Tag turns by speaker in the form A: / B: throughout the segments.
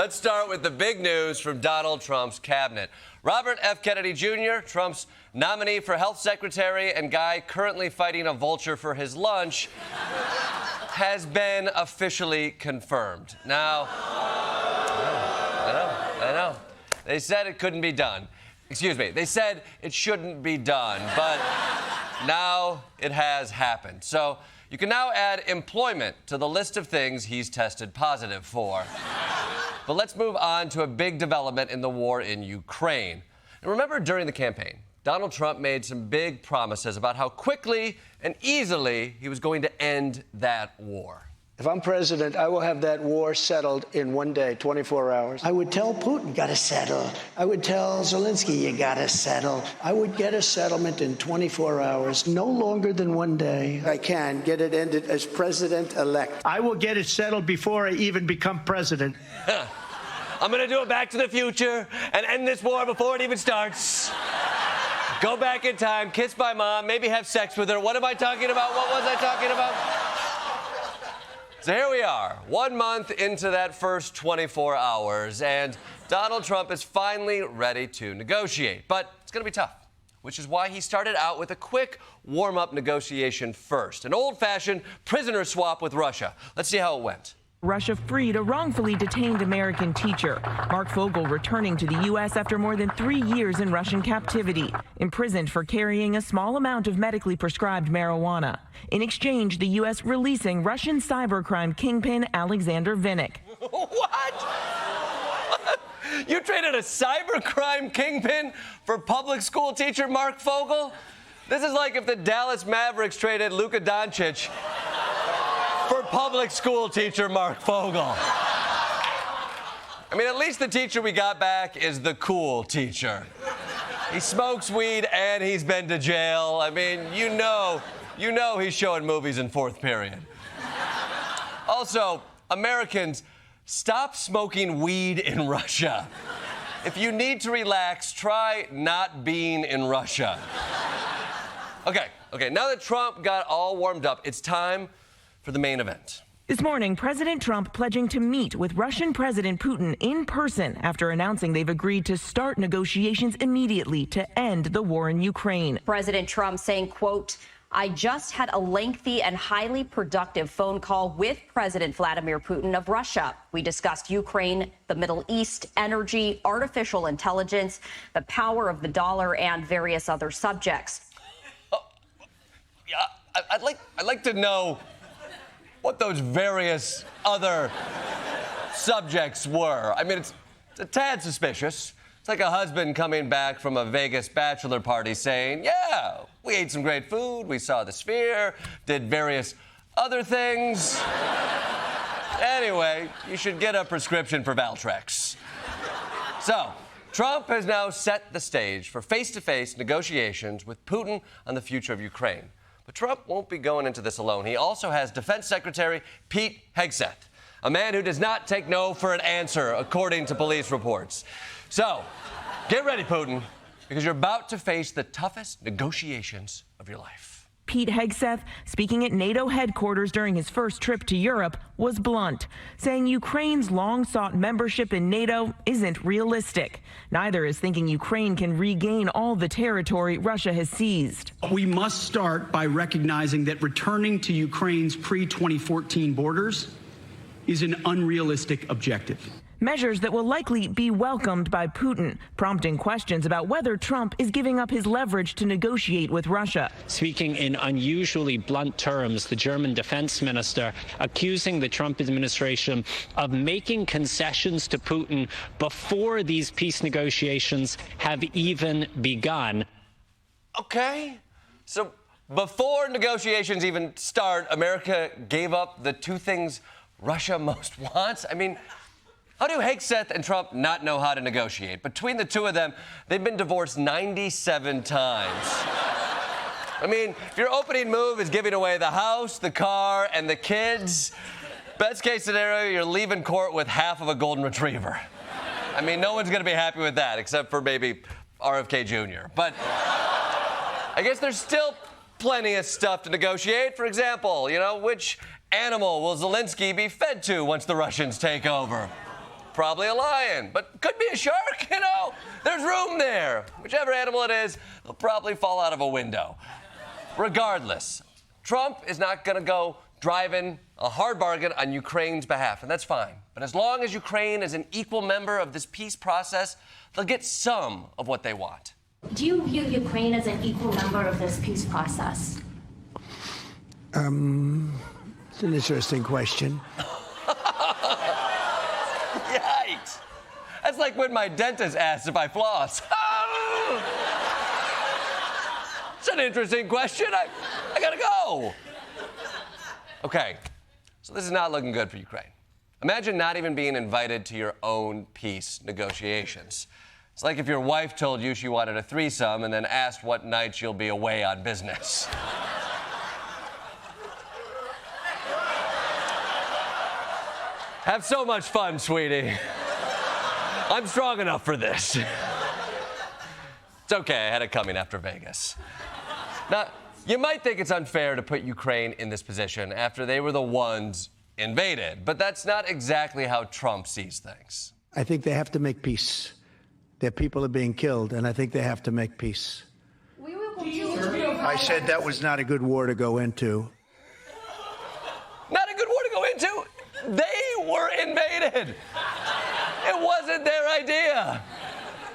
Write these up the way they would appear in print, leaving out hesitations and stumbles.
A: Let's start with the big news from Donald Trump's cabinet. Robert F. Kennedy Jr., Trump's nominee for health secretary and guy currently fighting a vulture for his lunch, has been officially confirmed. Now, I know. They said it couldn't be done. Excuse me. They said it shouldn't be done, but now it has happened. So you can now add employment to the list of things he's tested positive for. But let's move on to a big development in the war in Ukraine. And remember, during the campaign, Donald Trump made some big promises about how quickly and easily he was going to end that war.
B: If I'm president, I will have that war settled in one day, 24 hours. I would tell Putin, gotta settle. I would tell Zelensky, you gotta settle. I would get a settlement in 24 hours, no longer than one day. I can get it ended as president-elect.
C: I will get it settled before I even become president.
A: I'm gonna do it Back to the Future and end this war before it even starts. Go back in time, kiss my mom, maybe have sex with her. What am I talking about? What was I talking about? So here we are, 1 month into that first 24 hours, and Donald Trump is finally ready to negotiate. But it's going to be tough, which is why he started out with a quick warm-up negotiation first, an old-fashioned prisoner swap with Russia. Let's see how it went.
D: Russia freed a wrongfully detained American teacher. Mark Fogel returning to the U.S. after more than 3 years in Russian captivity, imprisoned for carrying a small amount of medically prescribed marijuana. In exchange, the U.S. releasing Russian cybercrime kingpin Alexander Vinnik.
A: What? You traded a cybercrime kingpin for public school teacher Mark Fogel? This is like if the Dallas Mavericks traded Luka Doncic for public school teacher Mark Fogel. I mean, at least the teacher we got back is the cool teacher. He smokes weed and he's been to jail. I mean, you know he's showing movies in fourth period. Also, Americans, stop smoking weed in Russia. If you need to relax, try not being in Russia. Okay, now that Trump got all warmed up, it's time for the main event.
D: This morning, President Trump pledging to meet with Russian President Putin in person after announcing they've agreed to start negotiations immediately to end the war in Ukraine.
E: President Trump saying, quote, I just had a lengthy and highly productive phone call with President Vladimir Putin of Russia. We discussed Ukraine, the Middle East, energy, artificial intelligence, the power of the dollar, and various other subjects.
A: Yeah, I'd like to know what those various other subjects were. I mean, it's a tad suspicious. It's like a husband coming back from a Vegas bachelor party saying, yeah, we ate some great food, we saw the Sphere, did various other things. Anyway, you should get a prescription for Valtrex. So, Trump has now set the stage for face-to-face negotiations with Putin on the future of Ukraine. But Trump won't be going into this alone. He also has Defense Secretary Pete Hegseth, a man who does not take no for an answer, according to police reports. So, get ready, Putin, because you're about to face the toughest negotiations of your life.
D: Pete Hegseth, speaking at NATO headquarters during his first trip to Europe, was blunt, saying Ukraine's long-sought membership in NATO isn't realistic. Neither is thinking Ukraine can regain all the territory Russia has seized.
F: We must start by recognizing that returning to Ukraine's pre-2014 borders is an unrealistic objective.
D: Measures that will likely be welcomed by Putin, prompting questions about whether Trump is giving up his leverage to negotiate with Russia.
G: Speaking in unusually blunt terms, the German defense minister accusing the Trump administration of making concessions to Putin before these peace negotiations have even begun.
A: Okay, so before negotiations even start, America gave up the two things Russia most wants? I mean, how do Hegseth and Trump not know how to negotiate? Between the two of them, they've been divorced 97 times. I mean, if your opening move is giving away the house, the car, and the kids, best case scenario, you're leaving court with half of a golden retriever. I mean, no one's going to be happy with that, except for maybe RFK Jr. But I guess there's still plenty of stuff to negotiate. For example, which animal will Zelensky be fed to once the Russians take over? Probably a lion, but could be a shark, you know? There's room there. Whichever animal it is, they'll probably fall out of a window. Regardless, Trump is not going to go driving a hard bargain on Ukraine's behalf, and that's fine. But as long as Ukraine is an equal member of this peace process, they'll get some of what they want.
H: Do you view Ukraine as an equal member of this peace process?
B: It's an interesting question.
A: Yikes! That's like when my dentist asks if I floss. It's an interesting question. I gotta go. Okay, so this is not looking good for Ukraine. Imagine not even being invited to your own peace negotiations. It's like if your wife told you she wanted a threesome and then asked what night you'll be away on business. Have so much fun, sweetie. I'm strong enough for this. It's okay, I had it coming after Vegas. Now, you might think it's unfair to put Ukraine in this position after they were the ones invaded, but that's not exactly how Trump sees things.
B: I think they have to make peace. Their people are being killed, and I think they have to make peace. I said that was not a good war to go into.
A: Not a good war to go into? They were invaded. It wasn't their idea.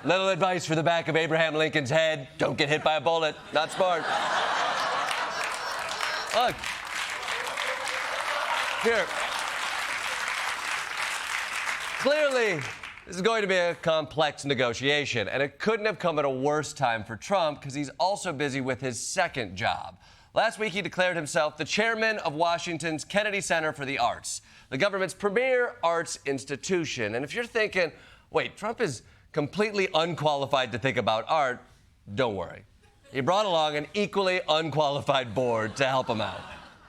A: Little advice for the back of Abraham Lincoln's head. Don't get hit by a bullet. Not smart. Look. Here. Clearly, this is going to be a complex negotiation, and it couldn't have come at a worse time for Trump because he's also busy with his second job. Last week, he declared himself the chairman of Washington's Kennedy Center for the Arts, the government's premier arts institution. And if you're thinking, wait, Trump is completely unqualified to think about art, don't worry. He brought along an equally unqualified board to help him out.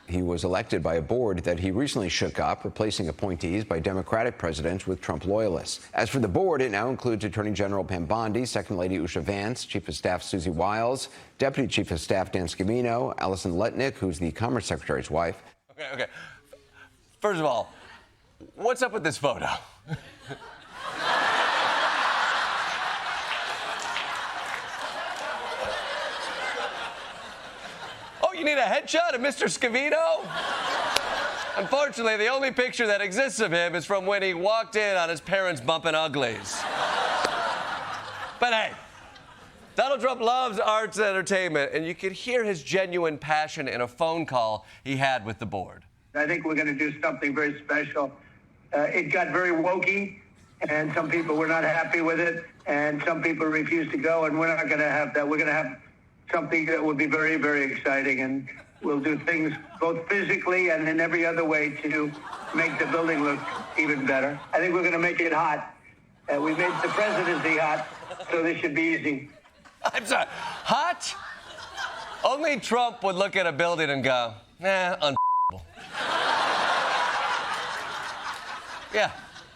I: He was elected by a board that he recently shook up, replacing appointees by Democratic presidents with Trump loyalists. As for the board, it now includes Attorney General Pam Bondi, Second Lady Usha Vance, Chief of Staff Susie Wiles, Deputy Chief of Staff Dan Scavino, Allison Letnick, who's the Commerce Secretary's wife.
A: Okay. First of all, what's up with this photo? You need a headshot of Mr. Scavino? Unfortunately, the only picture that exists of him is from when he walked in on his parents bumping uglies. But hey, Donald Trump loves arts and entertainment, and you could hear his genuine passion in a phone call he had with the board.
J: I think we're going to do something very special. It got very wokey, and some people were not happy with it, and some people refused to go, and we're not going to have that. We're going to have something that would be very, very exciting, and we'll do things both physically and in every other way to make the building look even better. I think we're going to make it hot. We made the presidency hot, so this should be easy.
A: I'm sorry, hot? Only Trump would look at a building and go, unbelievable. Yeah,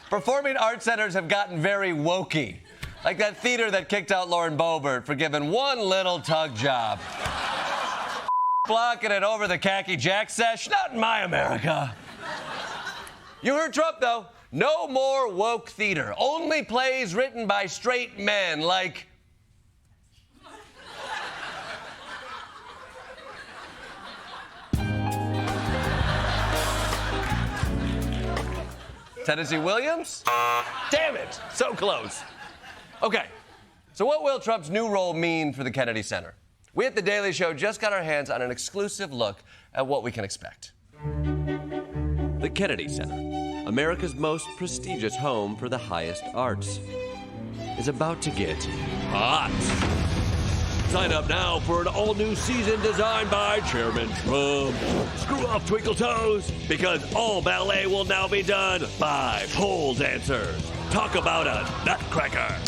A: performing arts centers have gotten very wokey. Like that theater that kicked out Lauren Boebert for giving one little tug job. Blocking it over the khaki jack sesh, not in my America. You heard Trump, though. No more woke theater. Only plays written by straight men like... Tennessee Williams? Damn it, so close. Okay, so what will Trump's new role mean for the Kennedy Center? We at The Daily Show just got our hands on an exclusive look at what we can expect.
K: The Kennedy Center, America's most prestigious home for the highest arts, is about to get hot. Sign up now for an all-new season designed by Chairman Trump. Screw off, twinkle toes, because all ballet will now be done by pole dancers. Talk about a nutcracker.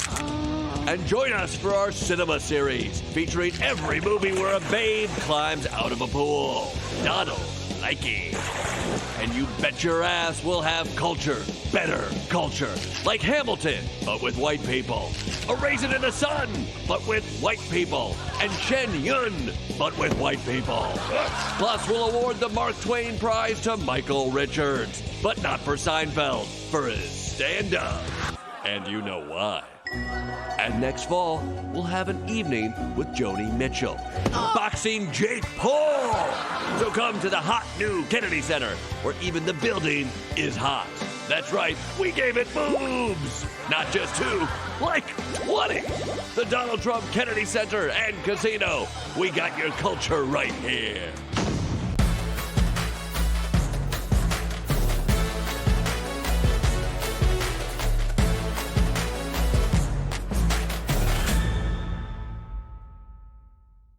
K: And join us for our cinema series, featuring every movie where a babe climbs out of a pool. Donald, likey. And you bet your ass we'll have culture, better culture, like Hamilton, but with white people. A Raisin in the Sun, but with white people. And Shen Yun, but with white people. Plus, we'll award the Mark Twain Prize to Michael Richards, but not for Seinfeld, for his stand-up. And you know why. And next fall, we'll have an evening with Joni Mitchell, boxing Jake Paul. So come to the hot new Kennedy Center, where even the building is hot. That's right, we gave it boobs. Not just 2, like 20. The Donald Trump Kennedy Center and Casino. We got your culture right here.